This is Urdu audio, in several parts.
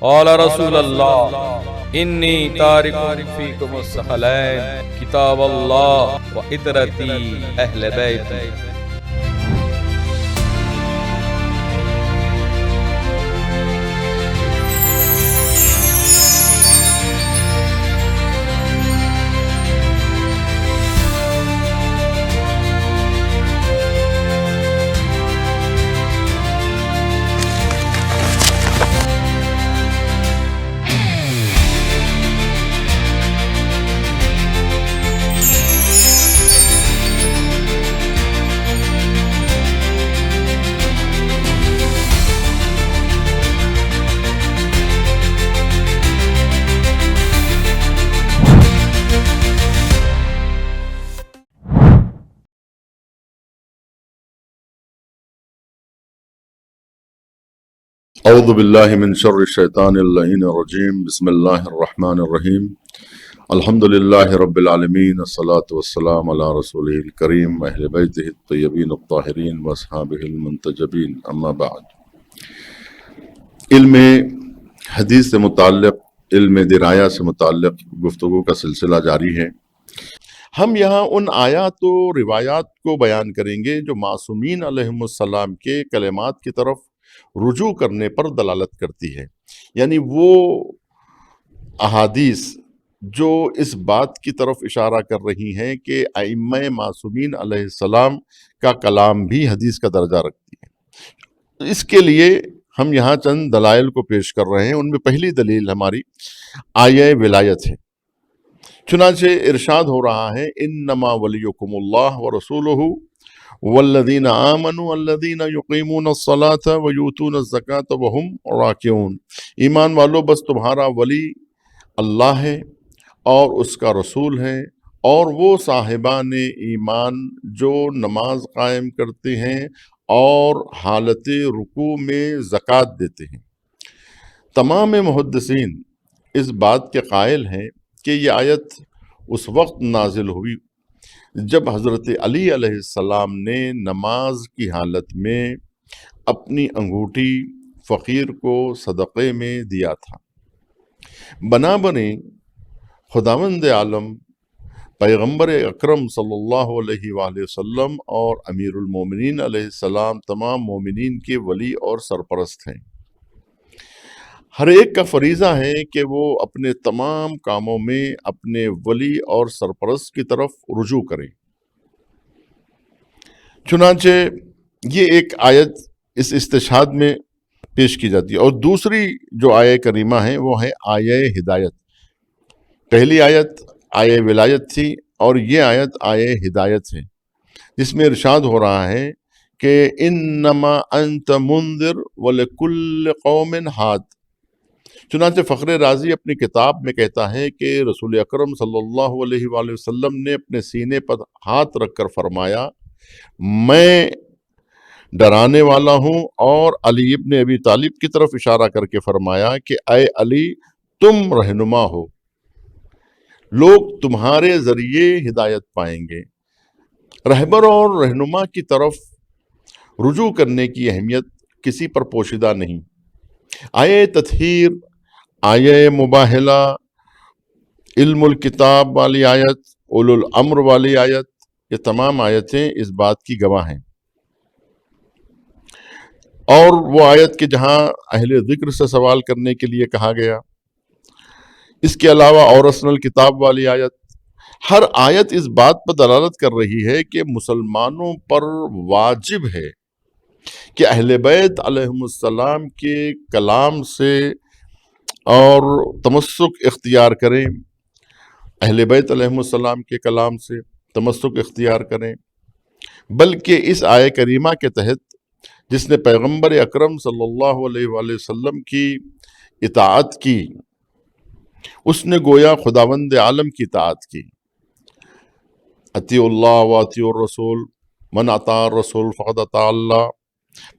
قال رسول اللہ انی تارک فیکم الثقلین کتاب اللہ و عطرتی اہل بیتی۔ اعوذ باللہ من شر الشیطان اللعین الرجیم، بسم اللہ الرحمن الرحیم، الحمد للہ رب العالمین، الصلاۃ والسلام علی رسولہ الکریم اہل بیتہ الطیبین الطاہرین واصحابہ المنتجبین، اما بعد۔ علم حدیث سے متعلق، علم درایا سے متعلق گفتگو کا سلسلہ جاری ہے۔ ہم یہاں ان آیات و روایات کو بیان کریں گے جو معصومین علیہم السلام کے کلمات کی طرف رجوع کرنے پر دلالت کرتی ہے، یعنی وہ احادیث جو اس بات کی طرف اشارہ کر رہی ہیں کہ ائمہ معصومین علیہ السلام کا کلام بھی حدیث کا درجہ رکھتی ہے۔ اس کے لیے ہم یہاں چند دلائل کو پیش کر رہے ہیں۔ ان میں پہلی دلیل ہماری آیہ ولایت ہے۔ چنانچہ ارشاد ہو رہا ہے انما ولیکم اللہ ورسولہ والذین آمنوا الذین یقیمون الصلاۃ ویؤتون الزکاۃ وہم راکعون۔ ایمان والو، بس تمہارا ولی اللہ ہے اور اس کا رسول ہے، اور وہ صاحبان ایمان جو نماز قائم کرتے ہیں اور حالت رکوع میں زکوٰۃ دیتے ہیں۔ تمام محدثین اس بات کے قائل ہیں کہ یہ آیت اس وقت نازل ہوئی جب حضرت علی علیہ السلام نے نماز کی حالت میں اپنی انگوٹھی فقیر کو صدقے میں دیا تھا۔ بنابراً خداوند عالم پیغمبر اکرم صلی اللہ علیہ وآلہ وسلم اور امیر المومنین علیہ السلام تمام مومنین کے ولی اور سرپرست ہیں۔ ہر ایک کا فریضہ ہے کہ وہ اپنے تمام کاموں میں اپنے ولی اور سرپرست کی طرف رجوع کرے۔ چنانچہ یہ ایک آیت اس استشہاد میں پیش کی جاتی ہے۔ اور دوسری جو آیہ کریمہ ہے وہ ہے آیہ ہدایت۔ پہلی آیت آیہ ولایت تھی اور یہ آیت آیہ ہدایت ہے، جس میں ارشاد ہو رہا ہے کہ انما انت منذر ولکل قوم ہاد۔ چنانچہ فخر رازی اپنی کتاب میں کہتا ہے کہ رسول اکرم صلی اللہ علیہ وآلہ وسلم نے اپنے سینے پر ہاتھ رکھ کر فرمایا، میں ڈرانے والا ہوں، اور علی ابن ابی طالب کی طرف اشارہ کر کے فرمایا کہ اے علی، تم رہنما ہو، لوگ تمہارے ذریعے ہدایت پائیں گے۔ رہبر اور رہنما کی طرف رجوع کرنے کی اہمیت کسی پر پوشیدہ نہیں۔ آیہ تطہیر، آیہ مباہلہ، علم الکتاب والی آیت، اولو الامر والی آیت، یہ تمام آیتیں اس بات کی گواہ ہیں۔ اور وہ آیت کہ جہاں اہل ذکر سے سوال کرنے کے لیے کہا گیا، اس کے علاوہ اورثنا الکتاب والی آیت، ہر آیت اس بات پر دلالت کر رہی ہے کہ مسلمانوں پر واجب ہے کہ اہل بیت علیہم السلام کے کلام سے اور تمسک اختیار کریں، اہل بیت علیہم السلام کے کلام سے تمسک اختیار کریں، بلکہ اس آیہ کریمہ کے تحت جس نے پیغمبر اکرم صلی اللہ علیہ وآلہ وسلم کی اطاعت کی، اس نے گویا خداوند عالم کی اطاعت کی۔ اطیعوا اللہ و اطیعوا الرسول، من اطاع الرسول فقد اطاع اللہ۔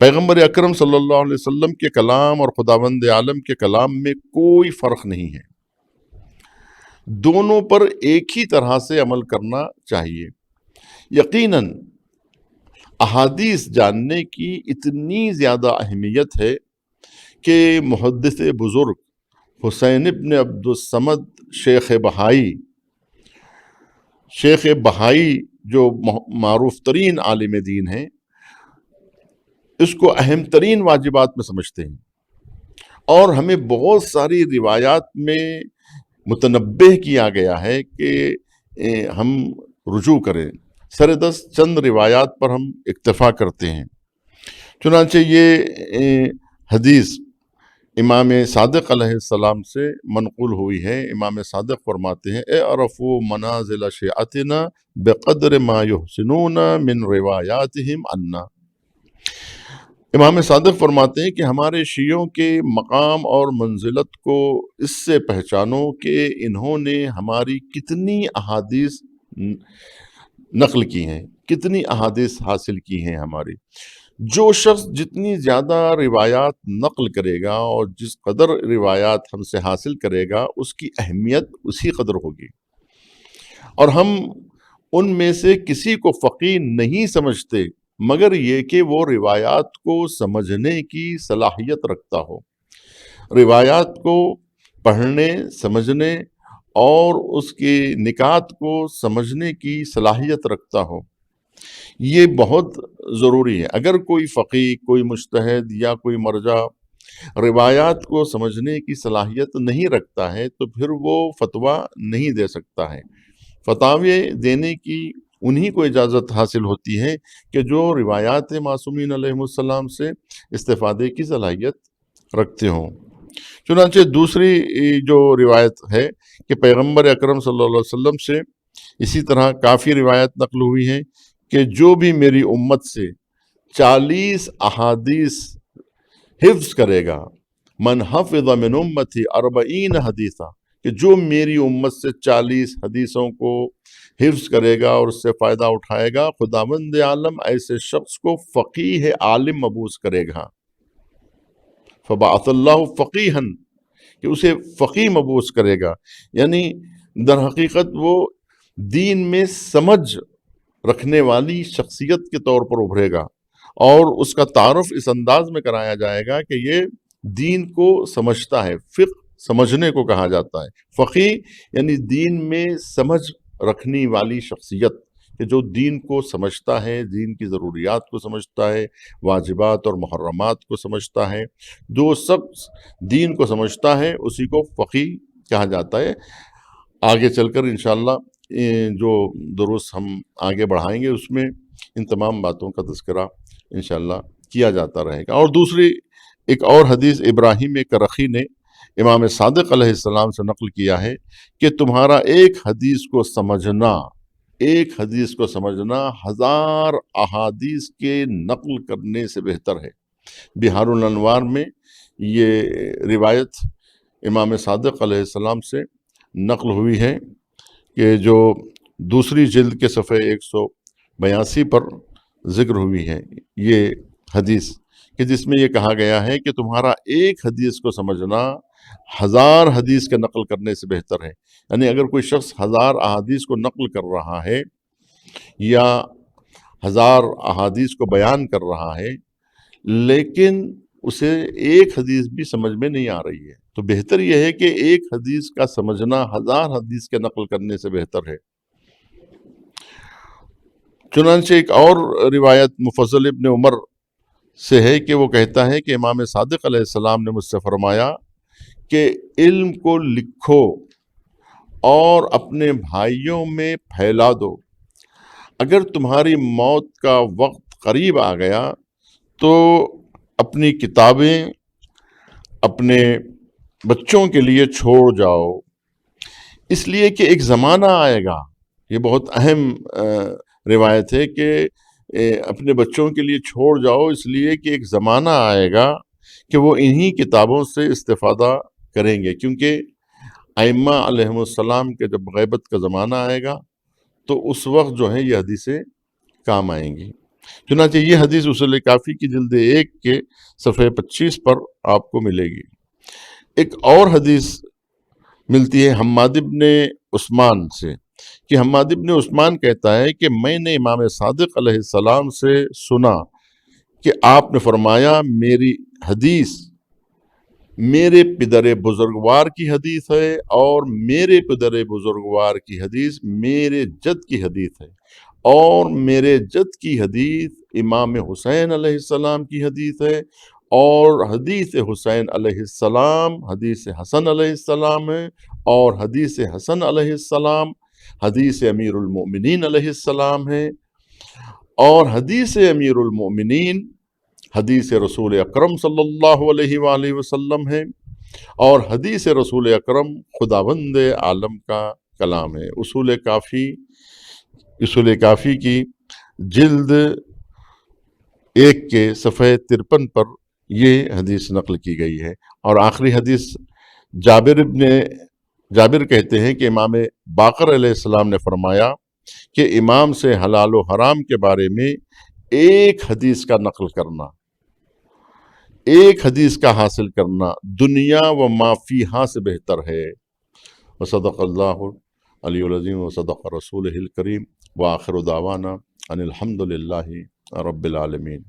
پیغمبر اکرم صلی اللہ علیہ وسلم کے کلام اور خداوند عالم کے کلام میں کوئی فرق نہیں ہے، دونوں پر ایک ہی طرح سے عمل کرنا چاہیے۔ یقیناً احادیث جاننے کی اتنی زیادہ اہمیت ہے کہ محدث بزرگ حسین ابن عبدالصمد شیخ بہائی جو معروف ترین عالم دین ہیں، اس کو اہم ترین واجبات میں سمجھتے ہیں، اور ہمیں بہت ساری روایات میں متنبہ کیا گیا ہے کہ ہم رجوع کریں، سردست چند روایات پر ہم اکتفا کرتے ہیں۔ چنانچہ یہ حدیث امام صادق علیہ السلام سے منقول ہوئی ہے۔ امام صادق فرماتے ہیں اعرفوا منازل شیعتنا بقدر ما یحسنون من روایاتہم عنا۔ امام صادق فرماتے ہیں کہ ہمارے شیعوں کے مقام اور منزلت کو اس سے پہچانو کہ انہوں نے ہماری کتنی احادیث نقل کی ہیں، کتنی احادیث حاصل کی ہیں ہماری۔ جو شخص جتنی زیادہ روایات نقل کرے گا اور جس قدر روایات ہم سے حاصل کرے گا، اس کی اہمیت اسی قدر ہوگی۔ اور ہم ان میں سے کسی کو فقیہ نہیں سمجھتے مگر یہ کہ وہ روایات کو سمجھنے کی صلاحیت رکھتا ہو، روایات کو پڑھنے، سمجھنے اور اس کے نکات کو سمجھنے کی صلاحیت رکھتا ہو۔ یہ بہت ضروری ہے۔ اگر کوئی فقیہ، کوئی مجتہد یا کوئی مرجع روایات کو سمجھنے کی صلاحیت نہیں رکھتا ہے تو پھر وہ فتویٰ نہیں دے سکتا ہے۔ فتاوی دینے کی انہی کو اجازت حاصل ہوتی ہے کہ جو روایات معصومین علیہ السلام سے استفادے کی صلاحیت رکھتے ہوں۔ چنانچہ دوسری جو روایت ہے کہ پیغمبر اکرم صلی اللہ علیہ وسلم سے اسی طرح کافی روایت نقل ہوئی ہیں کہ جو بھی میری امت سے 40 احادیث حفظ کرے گا، من حفظ من امتی 40 حدیثا، کہ جو میری امت سے 40 حدیثوں کو حفظ کرے گا اور اس سے فائدہ اٹھائے گا، خداوند عالم ایسے شخص کو فقیہ عالم مبعوث کرے گا۔ فبعث اللہ فقیہا، کہ اسے فقیہ مبعوث کرے گا، یعنی در حقیقت وہ دین میں سمجھ رکھنے والی شخصیت کے طور پر ابھرے گا، اور اس کا تعارف اس انداز میں کرایا جائے گا کہ یہ دین کو سمجھتا ہے۔ فقہ سمجھنے کو کہا جاتا ہے، فقیہ یعنی دین میں سمجھ رکھنے والی شخصیت، کہ جو دین کو سمجھتا ہے، دین کی ضروریات کو سمجھتا ہے، واجبات اور محرمات کو سمجھتا ہے۔ جو شخص دین کو سمجھتا ہے اسی کو فقیہ کہا جاتا ہے۔ آگے چل کر انشاءاللہ جو دروس ہم آگے بڑھائیں گے اس میں ان تمام باتوں کا تذکرہ انشاءاللہ کیا جاتا رہے گا۔ اور دوسری ایک اور حدیث ابراہیم کرخی نے امام صادق علیہ السلام سے نقل کیا ہے کہ تمہارا ایک حدیث کو سمجھنا 1000 احادیث کے نقل کرنے سے بہتر ہے۔ بہار الانوار میں یہ روایت امام صادق علیہ السلام سے نقل ہوئی ہے کہ جو دوسری جلد کے صفحے 182 پر ذکر ہوئی ہے یہ حدیث، کہ جس میں یہ کہا گیا ہے کہ تمہارا ایک حدیث کو سمجھنا 1000 حدیث کے نقل کرنے سے بہتر ہے۔ یعنی اگر کوئی شخص 1000 احادیث کو نقل کر رہا ہے یا 1000 احادیث کو بیان کر رہا ہے لیکن اسے ایک حدیث بھی سمجھ میں نہیں آ رہی ہے، تو بہتر یہ ہے کہ ایک حدیث کا سمجھنا 1000 حدیث کے نقل کرنے سے بہتر ہے۔ چنانچہ ایک اور روایت مفضل ابن عمر سے ہے کہ وہ کہتا ہے کہ امام صادق علیہ السلام نے مجھ سے فرمایا کہ علم کو لکھو اور اپنے بھائیوں میں پھیلا دو، اگر تمہاری موت کا وقت قریب آ گیا تو اپنی کتابیں اپنے بچوں کے لیے چھوڑ جاؤ، اس لیے کہ ایک زمانہ آئے گا، یہ بہت اہم روایت ہے کہ اپنے بچوں کے لیے چھوڑ جاؤ اس لیے کہ ایک زمانہ آئے گا کہ وہ انہی کتابوں سے استفادہ کریں گے، کیونکہ ائمہ علیہم السلام کے جب غیبت کا زمانہ آئے گا تو اس وقت جو ہے یہ حدیثیں کام آئیں گی۔ چنانچہ یہ حدیث اصول کافی کی جلد 1 کے صفحے 25 پر آپ کو ملے گی۔ ایک اور حدیث ملتی ہے حماد ابن عثمان سے کہ حماد ابن عثمان کہتا ہے کہ میں نے امام صادق علیہ السلام سے سنا کہ آپ نے فرمایا میری حدیث میرے پدر بزرگوار کی حدیث ہے، اور میرے پدر بزرگوار کی حدیث میرے جد کی حدیث ہے، اور میرے جد کی حدیث امام حسین علیہ السلام کی حدیث ہے، اور حدیث حسین علیہ السلام حدیث حسن علیہ السلام ہے، اور حدیث حسن علیہ السلام حدیث امیر المؤمنین علیہ السلام ہے، اور حدیث امیر المؤمنین حدیث رسول اکرم صلی اللہ علیہ وآلہ وسلم ہے، اور حدیث رسول اکرم خداوند عالم کا کلام ہے۔ اصول کافی کی جلد 1 کے صفحہ 53 پر یہ حدیث نقل کی گئی ہے۔ اور آخری حدیث جابر کہتے ہیں کہ امام باقر علیہ السلام نے فرمایا کہ امام سے حلال و حرام کے بارے میں ایک حدیث کا نقل کرنا، ایک حدیث کا حاصل کرنا دنیا و ما فیہا سے بہتر ہے۔ وصدق اللہ علی العظیم وصدق رسولہ الکریم وآخر دعوانا ان الحمد للہ رب العالمین۔